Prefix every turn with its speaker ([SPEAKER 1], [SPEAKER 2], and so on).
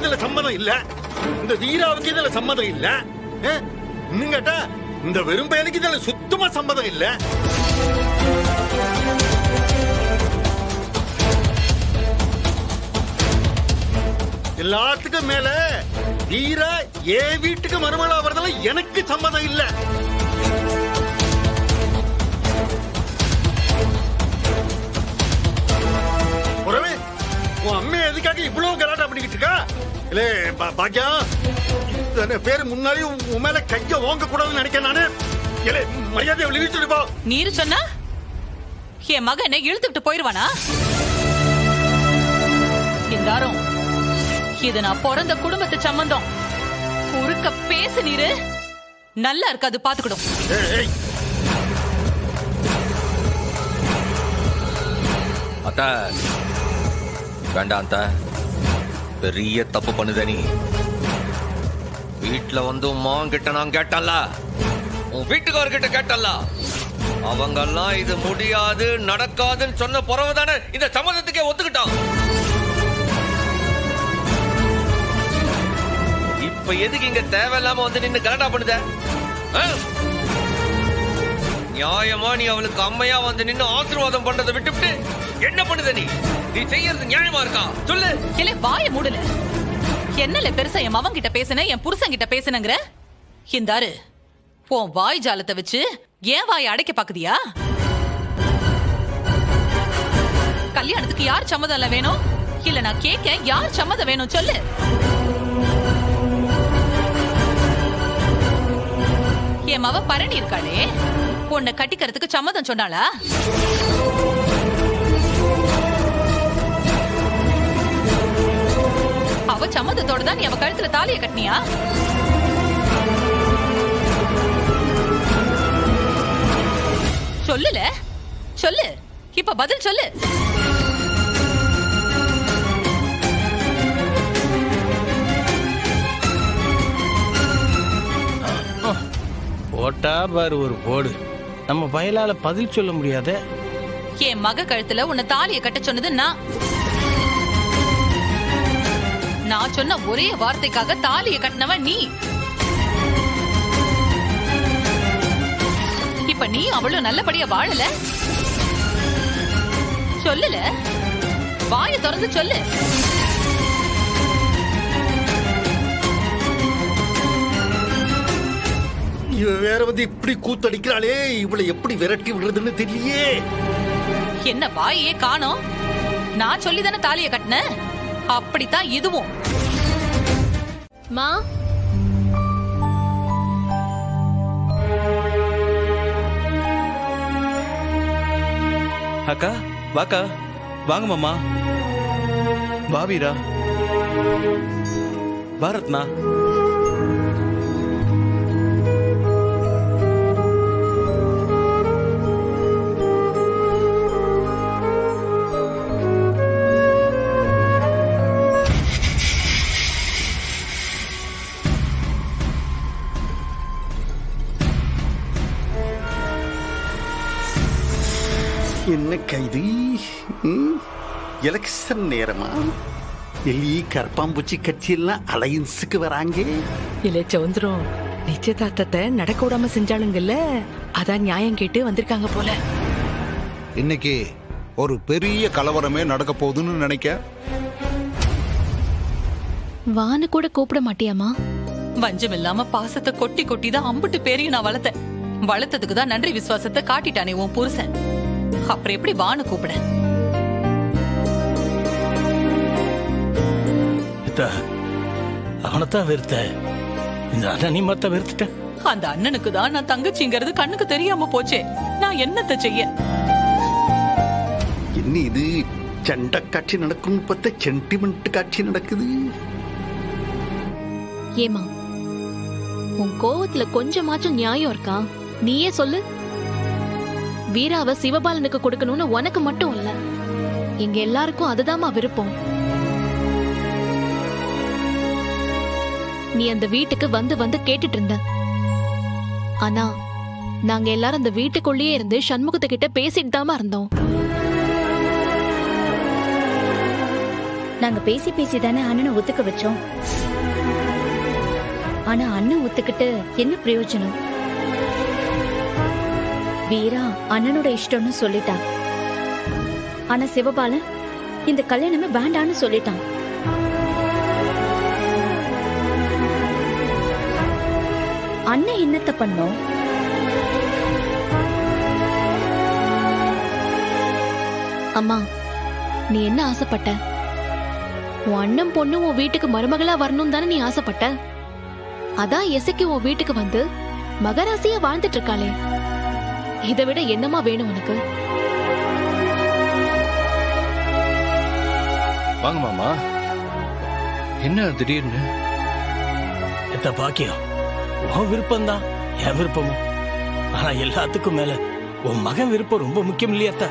[SPEAKER 1] இதுல சம்மதம் இல்ல, இந்த வீராவுக்கு இதுல சம்மதம் இல்ல. இன்னும் கேட்டா இந்த வெறும் பயலுக்கு இதுல சுத்தமா சம்மதம் இல்ல. எல்லாத்துக்கும் மேல வீரா என் வீட்டுக்கு மருமகளா வரதால எனக்கு சம்மதம் இல்ல. உன் அம்மையை எதுக்காக இவ்வளவு கலாட்டா பண்ணிக்கிட்டு இருக்கா? இல்ல பாக்கியா, இத்தனை பேர் முன்னாடி உன் மேல கைய ஓங்க கூடாதுன்னு நினைக்கிறேன் நானு. இல்ல மரியாதையை விழுவிச்சுட்டு போ.
[SPEAKER 2] நீரு சொன்னா என் மகனை இழுத்துட்டு போயிருவானா? இந்தாரும் இது நான் பிறந்த குடும்பத்து சம்பந்தம். குறுக்க பேசு நீரு, நல்லா இருக்காது பாத்துக்கிடும்.
[SPEAKER 3] அத்தா வேண்டாம் அத்தா, பெரிய தப்பு பண்ணுத நீ. வீட்டுல வந்து உமாங்கிட்ட நான் கேட்டல, உன் வீட்டுக்காரர்கிட்ட கேட்டல, அவங்கெல்லாம் இது முடியாது நடக்காதுன்னு சொன்ன பிறகுதானே இந்த சம்மதத்துக்கே ஒத்துக்கிட்டான். இப்ப எதுக்கு இங்க தேவையில்லாம வந்து நின்னு கலாட்டா பண்ணுத? நியாயமா நீ அவளுக்கு அம்மையா வந்து நின்னு ஆசீர்வாதம் பண்றதை விட்டுவிட்டு என்ன பண்ணுத நீ? நீ செய்யறது நியாயமா இருக்கா சொல்லு.
[SPEAKER 2] இல்ல வாய மூடல. என்னல பெருசா என் மவன் கிட்ட பேசுன, என் புருஷன் கிட்ட பேசுனங்கற? இந்தாரு உன் வாய் ஜாலத்தை வச்சு ஏன் வாய் அடைக்க பாக்குதியா? கல்யாணத்துக்கு யார் சம்மதம் வேணும்? இல்ல நான் கேட்க யார் சம்மதம் வேணும் சொல்லு. என் மவ பரணி இருக்காளே, உன்னை கட்டிக்கிறதுக்கு சம்மதம் சொன்னாளா? அவ சம்மதத்தோட தான் நீ அவ கழுத்துல தாலிய கட்டினியா? சொல்லுல சொல்லு, இப்ப பதில் சொல்லு.
[SPEAKER 4] போட்டா பாரு ஒரு போடு, நம்ம பயலால பதில் சொல்ல முடியாத.
[SPEAKER 2] என் மக கழுத்துல உன்னை தாலிய கட்ட சொன்னது நான் சொன்ன ஒரே வார்த்தைக்காக தாலிய கட்டினவன் நீ. இப்ப நீ அவ்வளவு நல்லபடியா வாழல. சொல்லல, வாய திறந்து சொல்லு.
[SPEAKER 1] இவ வேற வந்து இப்படி கூத்தடிக்கிறாளே, இவளை எப்படி விரட்டி விடுறதுன்னு தெரியலையே.
[SPEAKER 2] என்ன வாயே காணோம்? நான் சொல்லிதானே தாலிய கட்டின, அப்படித்தான் இதுவும்.
[SPEAKER 5] மா
[SPEAKER 6] அக்கா வாக்கா, வாங்க மாமா. வா வீரா, வா ரத்னா.
[SPEAKER 1] என்ன கைது? எலெக்ஷன் நேரமா? எல்லி கற்பாம்பூச்சி கட்சியெல்லாம் அலையன்ஸுக்கு வராங்க.
[SPEAKER 7] இல்ல சௌந்தரம், நிச்சயதார்த்தத்தை நடக்க விடாம செஞ்சாளுங்கல்ல, அதான் நியாயம் கேட்டு வந்திருக்காங்க போல.
[SPEAKER 8] இன்னைக்கு ஒரு பெரிய கலவரமே நடக்க போகுதுன்னு நினைக்க.
[SPEAKER 5] வான்னு கூட கூப்பிட மாட்டியாமா?
[SPEAKER 2] வஞ்சம் இல்லாம பாசத்தை கொட்டி கொட்டி தான் அம்புட்டு பேரையும் நான் வளர்த்தேன். வளர்த்ததுக்கு தான் நன்றி விசுவாசத்தை காட்டிட்டானே உன் புருஷன். அப்புறம் எப்படி வான்னு கூப்பிட?
[SPEAKER 4] அவனைத்தான் வெறுத்த, இந்த அண்ணனி மத்த வெறுத்துட்ட.
[SPEAKER 2] அந்த அண்ணனுக்கு தான் நான் தங்கச்சிங்கிறது கண்ணுக்கு தெரியாம போச்சே. நான் என்னத்தை செய்ய?
[SPEAKER 1] என்ன இது சண்டை காட்சி நடக்கும் பார்த்த சென்டிமெண்ட் காட்சி நடக்குது.
[SPEAKER 5] ஏமா உன் கோவத்துல கொஞ்சமாச்சும் நியாயம் இருக்கா? நீயே சொல்லு. வீராவை சிவபாலனுக்கு கொடுக்கணும்னு உனக்கு மட்டும் இல்ல, எங்க எல்லாருக்கும் அதுதாமா விருப்பம். நீ அந்த வீட்டுக்கு வந்து வந்து கேட்டுட்டு இருந்த. ஆனா நாங்க எல்லாரும் அந்த வீட்டுக்குள்ளேயே இருந்து சண்முகத்தை கிட்ட பேசிட்டு தாமா இருந்தோம்.
[SPEAKER 9] நாங்க பேசி பேசி தானே அண்ணனை ஒத்துக்க வச்சோம். ஆனா அண்ணன் ஒத்துக்கிட்டு என்ன பிரயோஜனம்? வீரா அண்ணனோட இஷ்டம்னு சொல்லிட்டான். ஆனா சிவபாலன் இந்த கல்யாணமே வேண்டான்னு சொல்லிட்டான். அண்ணன் என்னத்த பண்ணோம்?
[SPEAKER 5] அம்மா, நீ என்ன ஆசைப்பட்ட? உன் அண்ணன் பொண்ணு உன் வீட்டுக்கு மருமகளா வரணும் தானே நீ ஆசைப்பட்ட? அதான் இசைக்கு உன் வீட்டுக்கு வந்து மகராசியா வாழ்ந்துட்டு இருக்காளே. இதை விட என்னமா வேணும் உனக்கு?
[SPEAKER 6] வாங்க மாமா. என்ன திடீர்னு?
[SPEAKER 4] எத்த பாக்கியம், உன் விருப்பம்தான் என் விருப்பமும். ஆனா எல்லாத்துக்கும் மேல உன் மகன் விருப்பம் ரொம்ப முக்கியம் இல்லையாத்தா?